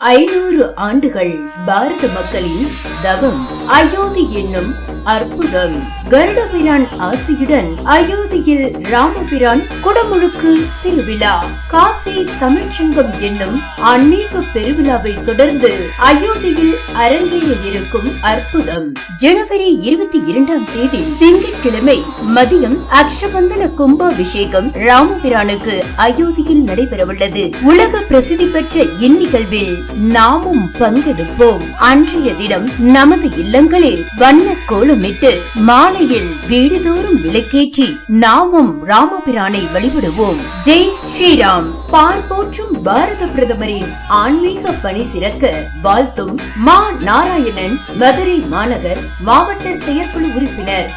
500 ஆண்டுகள் பாரத மக்களின் தவம். அயோத்தி என்னும் அற்புதம். கருடபிரான் ஆசியுடன் அயோத்தியில் ராமபிரான் குடமுழுக்கு திருவிழா. காசி தமிழ்ச்சங்கம் என்னும் ஆன்மீக பெருவிழாவை தொடர்ந்து அயோத்தியில் அரங்கேற இருக்கும் அற்புதம். ஜனவரி 22ஆம் தேதி திங்கட்கிழமை மதியம் அக்ஷபந்தன கும்பாபிஷேகம் ராமபிரானுக்கு அயோத்தியில் நடைபெறவுள்ளது. உலக பிரசித்தி பெற்ற இந்நிகழ்வில் நாமும் பங்கெடுப்போம். அன்றைய தினம் நமது இல்லங்களில் வண்ண கோலமிட்டு மாலையில் வீடுதோறும் விளக்கேற்றி நாமும் ராமபிரானை வழிபடுவோம். ஜெய் ஸ்ரீராம். பார்போற்றும் பாரத பிரதமரின் ஆன்மீக பணி சிறக்க வாழ்த்தும் மா நாராயணன், மதுரை மாநகர் மாவட்ட செயற்குழு உறுப்பினர்.